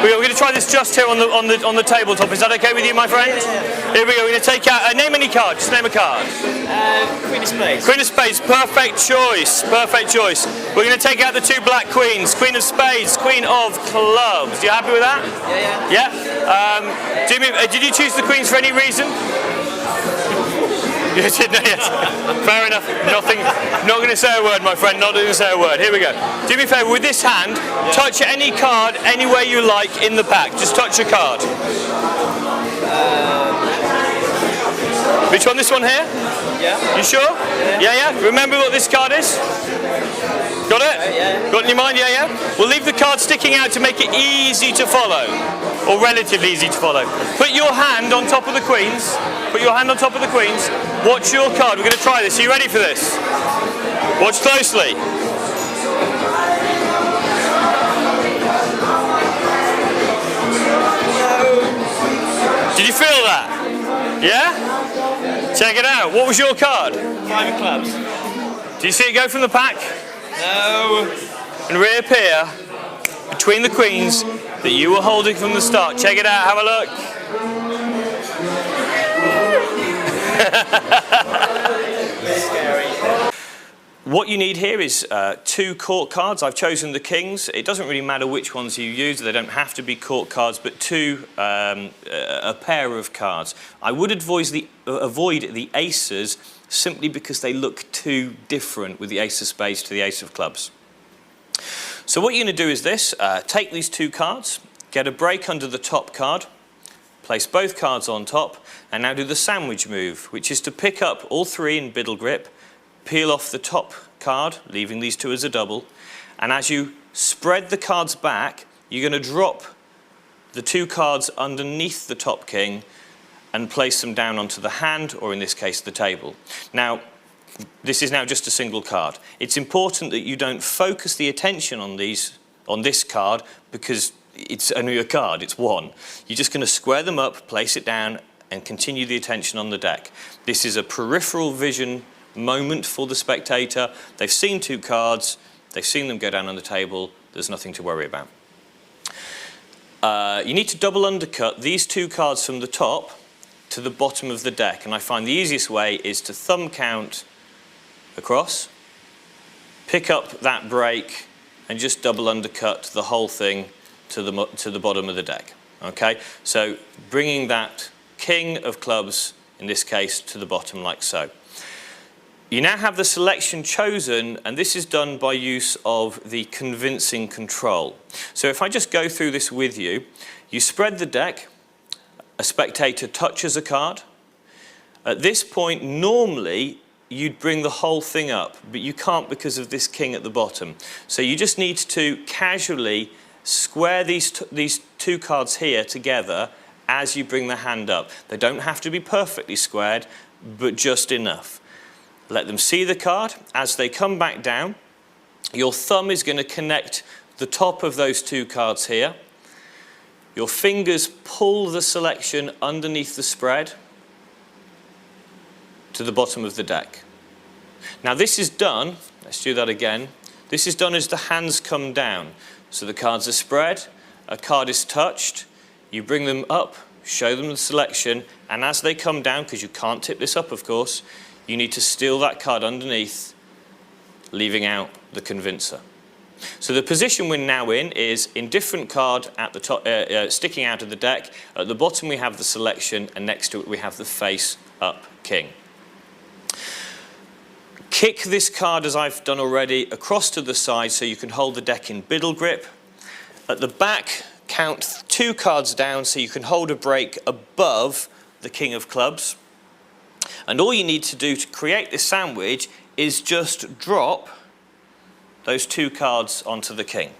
We're going to try this just here on the tabletop. Is that okay with you, my friend? Yeah. Here we go. We're going to take out. Name any card. Just name a card. Queen of Spades. Queen of Spades. Perfect choice. Perfect choice. We're going to take out the two black queens. Queen of Spades. Queen of Clubs. You happy with that? Yeah. Yeah. Did you choose the queens for any reason? Yes. Fair enough. Nothing. Not going to say a word, my friend. Not going to say a word. Here we go. Do me a favour. With this hand, touch any card anywhere you like in the pack. Just touch a card. Which one? This one here? Yeah. You sure? Yeah. Remember what this card is? Got it? Yeah. Got it in your mind? Yeah. We'll leave the card sticking out to make it easy to follow, or relatively easy to follow. Put your hand on top of the queens. Put your hand on top of the queens. Watch your card. We're going to try this. Are you ready for this? Watch closely. Did you feel that? Yeah? Check it out. What was your card? 5 of clubs. Do you see it go from the pack? No. And reappear between the queens that you were holding from the start. Check it out. Have a look. Scary. What you need here is 2 court cards. I've chosen the kings. It doesn't really matter which ones you use. They don't have to be court cards, but a pair of cards. I would avoid the aces simply because they look too different with the ace of spades to the ace of clubs. So what you're going to do is this. Take these 2 cards, get a break under the top card, place both cards on top, and now do the sandwich move, which is to pick up all 3 in biddle grip, peel off the top card, leaving these 2 as a double, and as you spread the cards back, you're going to drop the 2 cards underneath the top king and place them down onto the hand, or in this case, the table. Now, this is now just a single card. It's important that you don't focus the attention on this card, because it's only a card, it's one. You're just going to square them up, place it down, and continue the attention on the deck. This is a peripheral vision moment for the spectator. They've seen 2 cards, they've seen them go down on the table, there's nothing to worry about. You need to double undercut these 2 cards from the top to the bottom of the deck, and I find the easiest way is to thumb count across, pick up that break, and just double undercut the whole thing to the bottom of the deck. Okay, so bringing that king of clubs, in this case, to the bottom like so. You now have the selection chosen, and this is done by use of the convincing control. So if I just go through this with you, you spread the deck, a spectator touches a card. At this point, normally, you'd bring the whole thing up, but you can't because of this king at the bottom. So you just need to casually square these 2 cards here together as you bring the hand up. They don't have to be perfectly squared, but just enough. Let them see the card. As they come back down, your thumb is going to connect the top of those 2 cards here. Your fingers pull the selection underneath the spread to the bottom of the deck. Now this is done, let's do that again. This is done as the hands come down. So the cards are spread, a card is touched, you bring them up, show them the selection, and as they come down, because you can't tip this up of course, you need to steal that card underneath, leaving out the convincer. So the position we're now in is indifferent card at the top, sticking out of the deck. At the bottom we have the selection, and next to it we have the face up king. Kick this card, as I've done already, across to the side so you can hold the deck in biddle grip. At the back, count 2 cards down so you can hold a break above the king of clubs. And all you need to do to create this sandwich is just drop those 2 cards onto the king.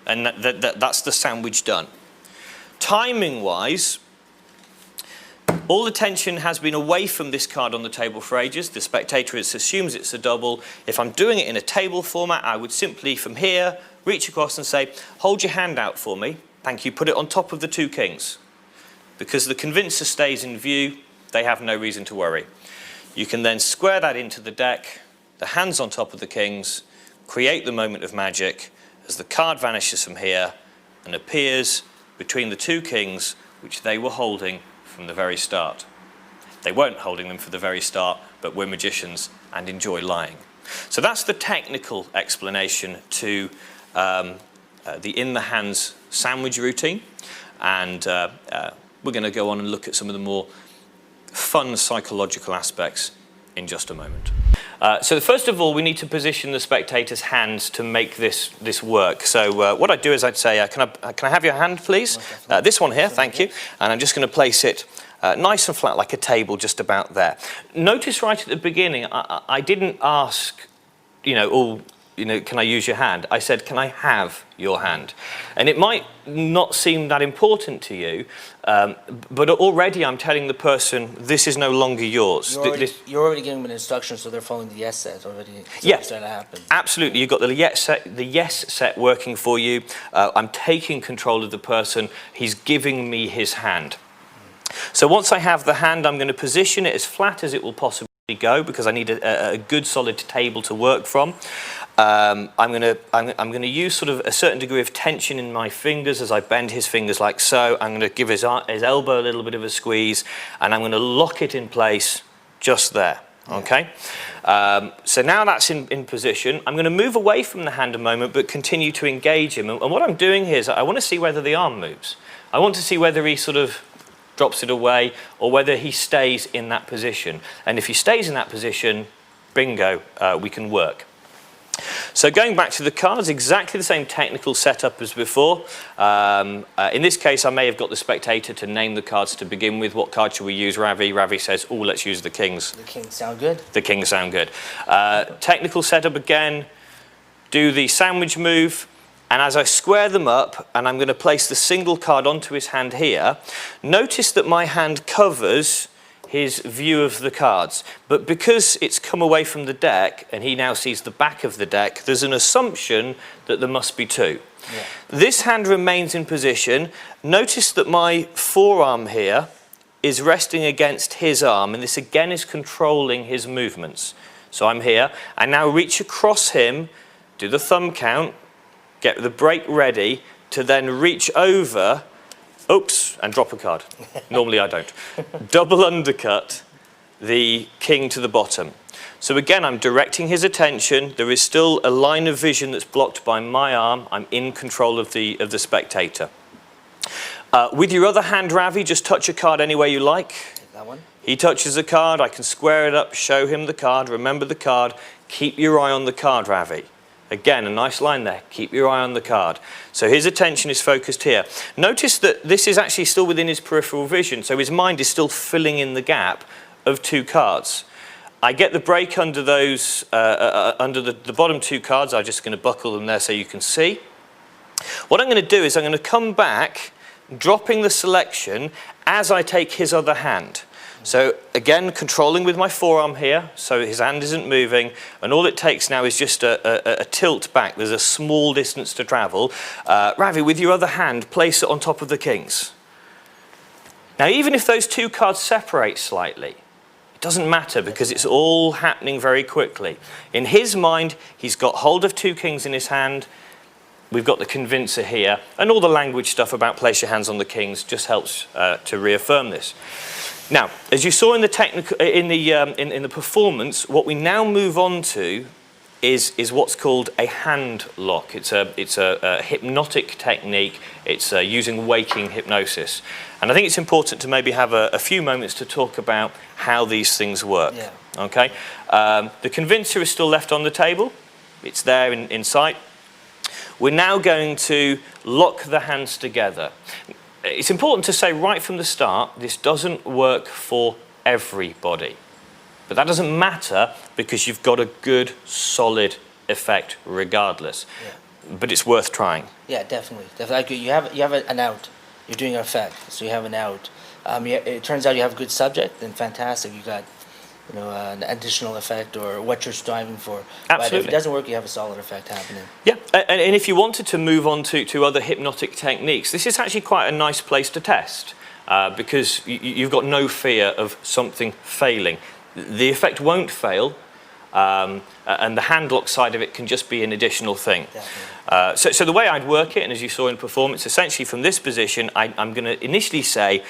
And that's the sandwich done. Timing-wise, all attention has been away from this card on the table for ages. The spectator assumes it's a double. If I'm doing it in a table format, I would simply, from here, reach across and say, hold your hand out for me. Thank you. Put it on top of the 2 kings. Because the convincer stays in view, they have no reason to worry. You can then square that into the deck, the hands on top of the kings, create the moment of magic as the card vanishes from here and appears between the two kings which they were holding from the very start. They weren't holding them from the very start, but we're magicians and enjoy lying. So that's the technical explanation to the in the hands sandwich routine, and we're going to go on and look at some of the more fun psychological aspects in just a moment. So first of all, we need to position the spectator's hands to make this work. So what I'd do is I'd say, can I have your hand, please? This one here, thank you. And I'm just going to place it nice and flat, like a table, just about there. Notice right at the beginning, I didn't ask, can I use your hand? I said, can I have your hand? And it might not seem that important to you, but already I'm telling the person, this is no longer yours. You're already giving them an instruction, so they're following the yes set already. Yeah, to happen. Absolutely. You've got the yes set working for you. I'm taking control of the person. He's giving me his hand. So once I have the hand, I'm going to position it as flat as it will possibly go, because I need a good solid table to work from. I'm going to use sort of a certain degree of tension in my fingers as I bend his fingers like so. I'm going to give his elbow a little bit of a squeeze, and I'm going to lock it in place just there. Okay. So now that's in position. I'm going to move away from the hand a moment, but continue to engage him. And what I'm doing here is I want to see whether the arm moves. I want to see whether he sort of drops it away, or whether he stays in that position. And if he stays in that position, bingo, we can work. So going back to the cards, exactly the same technical setup as before. In this case, I may have got the spectator to name the cards to begin with. What card should we use, Ravi? Ravi says, oh, let's use the kings. The kings sound good. The kings sound good. Technical setup again, do the sandwich move. And as I square them up, and I'm going to place the single card onto his hand here, notice that my hand covers his view of the cards. But because it's come away from the deck, and he now sees the back of the deck, there's an assumption that there must be two. Yeah. This hand remains in position. Notice that my forearm here is resting against his arm, and this again is controlling his movements. So I'm here. I now reach across him, do the thumb count, get the break ready to then reach over, oops, and drop a card. Normally I don't. Double undercut the king to the bottom. So again, I'm directing his attention. There is still a line of vision that's blocked by my arm. I'm in control of the spectator. With your other hand, Ravi, just touch a card any way you like. That one? He touches a card. I can square it up, show him the card, remember the card. Keep your eye on the card, Ravi. Again, a nice line there. Keep your eye on the card. So his attention is focused here. Notice that this is actually still within his peripheral vision, so his mind is still filling in the gap of two cards. I get the break under those, under the bottom two cards. I'm just going to buckle them there so you can see. What I'm going to do is I'm going to come back, dropping the selection as I take his other hand. So again, controlling with my forearm here, so his hand isn't moving, and all it takes now is just a tilt back. There's a small distance to travel. Ravi, with your other hand, place it on top of the kings. Now, even if those two cards separate slightly, it doesn't matter because it's all happening very quickly. In his mind, he's got hold of two kings in his hand. We've got the convincer here, and all the language stuff about place your hands on the kings just helps to reaffirm this. Now, as you saw in the performance, what we now move on to is what's called a hand lock. It's a hypnotic technique. It's using waking hypnosis, and I think it's important to maybe have a few moments to talk about how these things work. Yeah. Okay. The convincer is still left on the table. It's there in sight. We're now going to lock the hands together. It's important to say right from the start, this doesn't work for everybody. But that doesn't matter because you've got a good, solid effect regardless. Yeah. But it's worth trying. Yeah, definitely. Definitely. You have an out. You're doing an effect, so you have an out. It turns out you have a good subject, then fantastic. You got an additional effect or what you're striving for. Absolutely. But if it doesn't work, you have a solid effect happening. Yeah, and if you wanted to move on to other hypnotic techniques, this is actually quite a nice place to test because you've got no fear of something failing. The effect won't fail and the hand lock side of it can just be an additional thing. Definitely. So the way I'd work it, and as you saw in performance, essentially from this position, I'm going to initially say,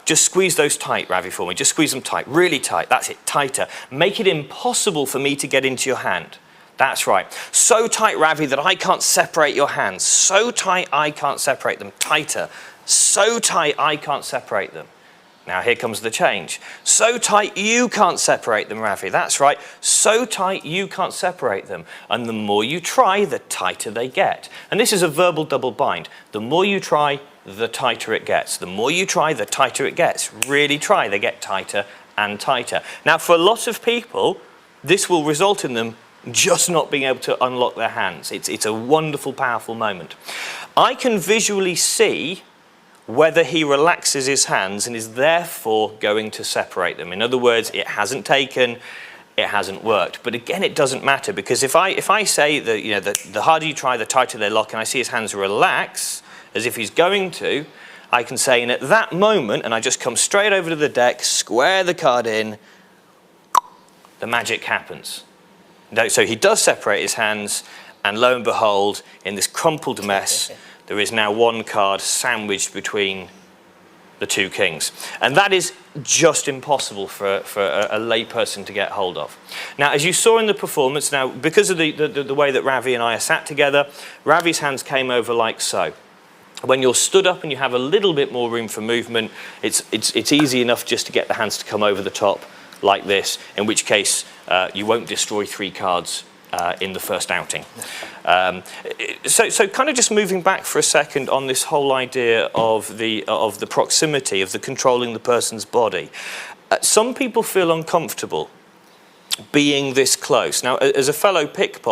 just squeeze those tight, Ravi, for me. Just squeeze them tight, really tight. That's it, tighter. Make it impossible for me to get into your hand. That's right. So tight, Ravi, that I can't separate your hands. So tight, I can't separate them. Tighter. So tight, I can't separate them. Now here comes the change. So tight, you can't separate them, Ravi. That's right. So tight, you can't separate them. And the more you try, the tighter they get. And this is a verbal double bind. The more you try, the tighter it gets. The more you try, the tighter it gets. Really try, they get tighter and tighter. Now, for a lot of people, this will result in them just not being able to unlock their hands. It's a wonderful, powerful moment. I can visually see whether he relaxes his hands and is therefore going to separate them. In other words, it hasn't taken, it hasn't worked. But again, it doesn't matter, because if I say that, the harder you try, the tighter they lock, and I see his hands relax as if he's going to, I can say, and at that moment, and I just come straight over to the deck, square the card in, the magic happens. So he does separate his hands, and lo and behold, in this crumpled mess, there is now one card sandwiched between the two kings. And that is just impossible for a layperson to get hold of. Now, as you saw in the performance, now, because of the way that Ravi and I are sat together, Ravi's hands came over like so. When you're stood up and you have a little bit more room for movement, it's easy enough just to get the hands to come over the top like this, in which case you won't destroy 3 cards in the first outing. So kind of just moving back for a second on this whole idea of the proximity, of the controlling the person's body. Some people feel uncomfortable being this close. Now, as a fellow pickpocket,